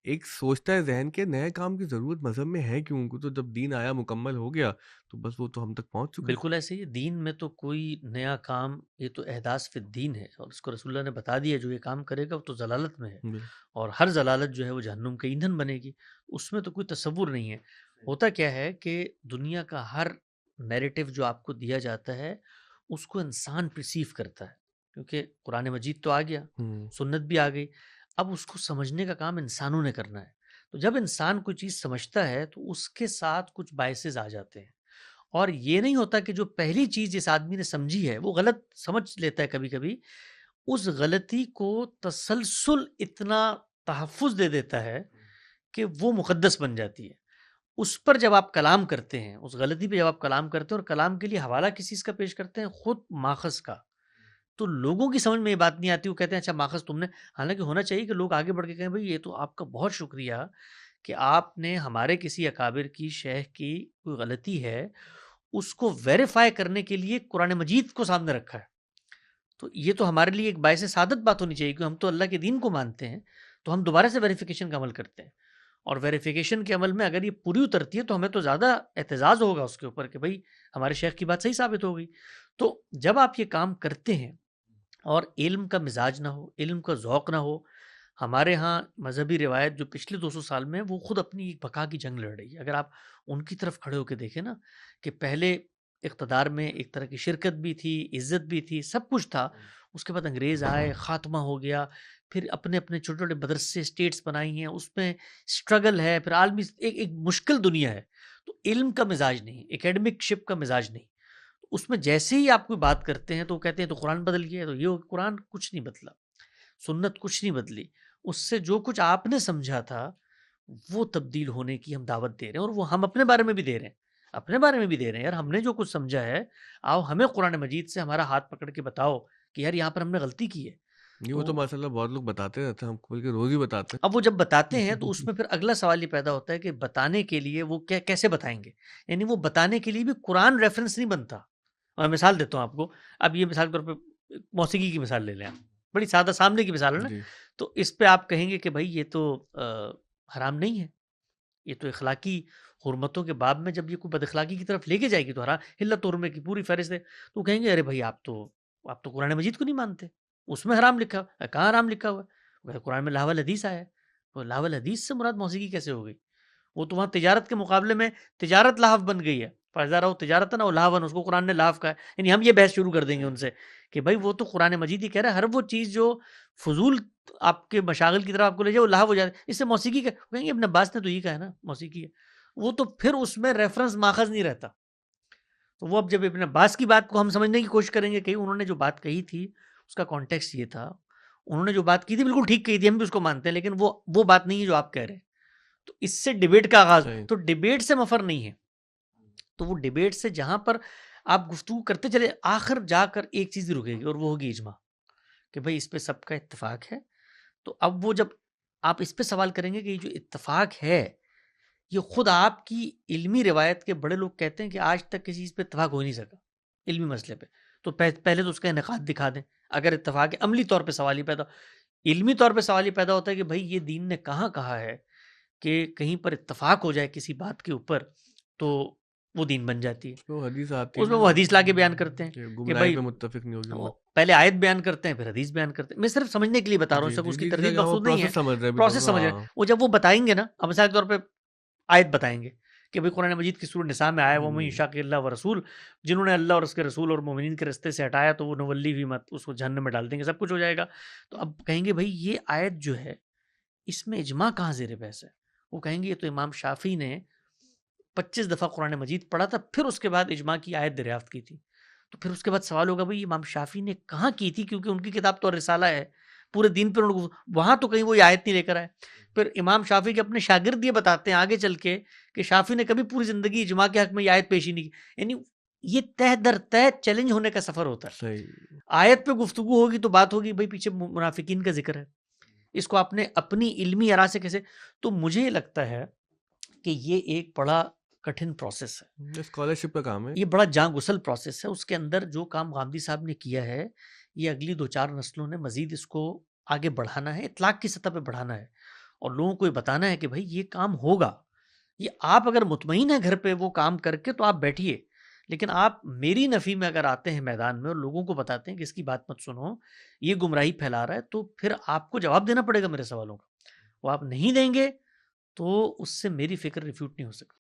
ایک سوچتا ہے ذہن کہ نئے کام کی ضرورت مذہب میں ہے کیوں؟ کو تو جب دین آیا مکمل ہو گیا تو بس وہ تو ہم تک پہنچ چکا بالکل ایسے ہی دین میں تو کوئی نیا کام، یہ تو احداث فی الدین ہے، اور اس کو رسول اللہ نے بتا دیا جو یہ کام کرے گا وہ تو ضلالت میں ہے، ہے۔ اور ہر ضلالت جو ہے وہ جہنم کا ایندھن بنے گی، اس میں تو کوئی تصور نہیں ہے۔ ہوتا کیا ہے کہ دنیا کا ہر نیریٹو جو آپ کو دیا جاتا ہے اس کو انسان پرسیو کرتا ہے، کیونکہ قرآن مجید تو آ گیا، ہوں سنت بھی آ گئی، اب اس کو سمجھنے کا کام انسانوں نے کرنا ہے۔ تو جب انسان کوئی چیز سمجھتا ہے تو اس کے ساتھ کچھ باعث آ جاتے ہیں، اور یہ نہیں ہوتا کہ جو پہلی چیز جس آدمی نے سمجھی ہے وہ غلط سمجھ لیتا ہے، کبھی کبھی اس غلطی کو تسلسل اتنا تحفظ دے دیتا ہے کہ وہ مقدس بن جاتی ہے۔ اس پر جب آپ کلام کرتے ہیں، اس غلطی پہ جب آپ کلام کرتے ہیں اور کلام کے لیے حوالہ کس چیز کا پیش کرتے ہیں؟ خود ماخذ کا، تو لوگوں کی سمجھ میں یہ بات نہیں آتی، وہ کہتے ہیں اچھا ماخذ تم نے، حالانکہ ہونا چاہیے کہ لوگ آگے بڑھ کے کہیں بھائی یہ تو آپ کا بہت شکریہ کہ آپ نے ہمارے کسی اکابر کی، شیخ کی کوئی غلطی ہے اس کو ویریفائی کرنے کے لیے قرآن مجید کو سامنے رکھا ہے۔ تو یہ تو ہمارے لیے ایک باعث سعادت بات ہونی چاہیے کہ ہم تو اللہ کے دین کو مانتے ہیں، تو ہم دوبارہ سے ویریفیکیشن کا عمل کرتے ہیں، اور ویریفیکیشن کے عمل میں اگر یہ پوری اترتی ہے تو ہمیں تو زیادہ اعتزاز ہوگا اس کے اوپر کہ بھائی ہمارے شیخ کی بات صحیح ثابت ہو گئی۔ تو جب آپ یہ کام کرتے ہیں اور علم کا مزاج نہ ہو، علم کا ذوق نہ ہو، ہمارے ہاں مذہبی روایت جو پچھلے 200 سال میں وہ خود اپنی ایک بقا کی جنگ لڑ رہی ہے۔ اگر آپ ان کی طرف کھڑے ہو کے دیکھیں نا، کہ پہلے اقتدار میں ایک طرح کی شرکت بھی تھی، عزت بھی تھی، سب کچھ تھا، اس کے بعد انگریز آئے، خاتمہ ہو گیا، پھر اپنے اپنے چھوٹے چھوٹے مدرسے اسٹیٹس بنائی ہیں، اس میں اسٹرگل ہے، پھر عالمی ایک مشکل دنیا ہے۔ تو علم کا مزاج نہیں، اکیڈمک شپ کا مزاج نہیں، اس میں جیسے ہی آپ کوئی بات کرتے ہیں تو وہ کہتے ہیں تو قرآن بدل گیا ہے، تو یہ قرآن کچھ نہیں بدلا، سنت کچھ نہیں بدلی، اس سے جو کچھ آپ نے سمجھا تھا وہ تبدیل ہونے کی ہم دعوت دے رہے ہیں، اور وہ ہم اپنے بارے میں بھی دے رہے ہیں، اپنے بارے میں بھی دے رہے ہیں، یار ہم نے جو کچھ سمجھا ہے آؤ ہمیں قرآن مجید سے ہمارا ہاتھ پکڑ کے بتاؤ کہ یار یہاں پر ہم نے غلطی کی ہے۔ یہ وہ تو تو ماشاء اللہ بہت لوگ بتاتے رہتے ہیں، ہم بلکہ روز ہی بتاتے اب وہ جب بتاتے ہیں تو اس ہیں۔ میں پھر اگلا سوال یہ پیدا ہوتا ہے کہ بتانے کے لیے وہ کیسے بتائیں گے؟ یعنی وہ بتانے کے لیے بھی قرآن ریفرنس نہیں بنتا۔ اور مثال دیتا ہوں آپ کو، اب یہ مثال کے طور پہ موسیقی کی مثال لے لیں آپ، بڑی سادہ سامنے کی مثال ہے نا، جی تو اس پہ آپ کہیں گے کہ بھائی یہ تو حرام نہیں ہے، یہ تو اخلاقی حرمتوں کے باب میں جب یہ کوئی بد اخلاقی کی طرف لے کے جائے گی تو حرام، حلت حرمے کی پوری فہرست ہے، تو کہیں گے ارے بھائی آپ تو قرآن مجید کو نہیں مانتے، اس میں حرام لکھا ہوا ہے، کہاں حرام لکھا ہوا ہے؟ قرآن میں لاول حدیث آیا ہے، تو لاول حدیث سے مراد موسیقی کیسے ہو گئی؟ وہ تو وہاں تجارت کے مقابلے میں تجارت لہو بن گئی ہے، فَإِذَا رَأَوْا تِجَارَةً أَوْ لَهْوًا، اس کو قرآن نے لہو کہا ہے، یعنی ہم یہ بحث شروع کر دیں گے ان سے کہ بھائی وہ تو قرآن مجید ہی کہہ رہا ہے ہر وہ چیز جو فضول آپ کے مشاغل کی طرف آپ کو لے جائے وہ لہو ہو جائے، اس سے موسیقی کا کہیں گے ابن عباس نے تو یہ کہا ہے نا موسیقی ہے، وہ تو پھر اس میں ریفرنس ماخذ نہیں رہتا۔ تو وہ اب جب ابن عباس کی بات کو ہم سمجھنے کی کوشش کریں گے کہ انہوں نے جو بات کہی تھی اس کا کانٹیکسٹ یہ تھا، انہوں نے جو بات کی تھی بالکل ٹھیک کہی تھی، ہم بھی اس کو مانتے ہیں، لیکن وہ بات نہیں ہے جو آپ کہہ رہے ہیں، تو اس سے ڈیبیٹ کا آغاز، صحیح۔ تو ڈیبیٹ سے مفر نہیں ہے، تو وہ ڈیبیٹ سے جہاں پر آپ گفتگو کرتے چلے آخر جا کر ایک چیز ہی رکے گی اور وہ ہوگی اجماع، کہ بھائی اس پہ سب کا اتفاق ہے۔ تو اب وہ جب آپ اس پہ سوال کریں گے کہ یہ جو اتفاق ہے یہ خود آپ کی علمی روایت کے بڑے لوگ کہتے ہیں کہ آج تک کسی چیز پہ اتفاق ہو نہیں سکا علمی مسئلے پہ، تو پہلے تو اس کا انعقاد دکھا دیں، اگر اتفاق ہے عملی طور پہ سوال ہی پیدا، علمی طور پہ سوال ہی پیدا ہوتا ہے کہ بھائی یہ دین نے کہاں کہا ہے کہ کہیں پر اتفاق ہو جائے کسی بات کے اوپر تو وہ دین بن جاتی ہے، اس میں وہ حدیث آتی ہے اس میں نا وہ حدیث لا کے بیان کرتے ہیں کہ کہ گمراہی بھائی پہ متفق نہیں ہوگی وہ امت۔ پہلے آیت بیان کرتے ہیں پھر حدیث بیان کرتے ہیں، میں صرف سمجھنے کے لیے بتا رہا ہوں، جی سب جی اس کی جی تردید جی، ہاں وہ مقصود نہیں ہے، پروسیس سمجھ رہے ہیں بالکل، پروسیس سمجھ رہے ہیں، ہاں وہ جب وہ بتائیں گے نا، اب مثال کے طور پہ آیت بتائیں گے کہ بھئی قرآن مجید کی سورۃ نساء میں آیا وہ من یشاقق اللہ ورسول، جنہوں نے اللہ اور اس کے رسول اور مومنین کے رستے سے ہٹایا تو وہ نولی بھی مت، اس کو جہنم میں ڈال دیں گے، سب کچھ ہو جائے گا۔ تو اب کہیں گے بھئی یہ آیت جو ہے اس میں اجماع کہاں زیر بحث ہے؟ وہ کہیں گے یہ تو امام شافعی نے 25 دفعہ قرآن مجید پڑھا تھا پھر اس کے بعد اجماع کی آیت دریافت کی تھی، تو پھر اس کے بعد سوال ہوگا بھئی امام شافعی نے کہاں کی تھی، کیونکہ ان کی کتاب تو رسالہ ہے، پورے دین پر وہاں تو کہیں وہ آیت نہیں لے کر آئے۔ پھر امام شافعی کے اپنے شاگرد یہ بتاتے ہیں آگے چل کے کہ شافعی نے کبھی پوری زندگی اجماع کے حق میں یہ آیت پیشی نہیں کی، یعنی یہ تہ در تہ چیلنج ہونے کا سفر ہوتا ہے۔ صحیح۔ آیت پہ گفتگو ہوگی تو بات ہوگی بھئی پیچھے منافقین کا ذکر ہے، اس کو آپ نے اپنی علمی آرا سے کیسے، تو مجھے لگتا ہے کہ یہ ایک بڑا کٹھن پروسیس ہے، اسکالرشپ کا کام ہے۔ یہ بڑا جاں گسل پروسیس ہے، اس کے اندر جو کام غامدی صاحب نے کیا ہے یہ اگلی 2-4 نسلوں نے مزید اس کو آگے بڑھانا ہے، اطلاق کی سطح پہ بڑھانا ہے، اور لوگوں کو یہ بتانا ہے کہ بھائی یہ کام ہوگا، یہ آپ اگر مطمئن ہیں گھر پہ وہ کام کر کے تو آپ بیٹھیے، لیکن آپ میری نفی میں اگر آتے ہیں میدان میں اور لوگوں کو بتاتے ہیں کہ اس کی بات مت سنو، یہ گمراہی پھیلا رہا ہے، تو پھر آپ کو جواب دینا پڑے گا میرے سوالوں کا، وہ آپ نہیں دیں گے تو اس سے میری فکر ریفیوٹ نہیں ہو سکتی۔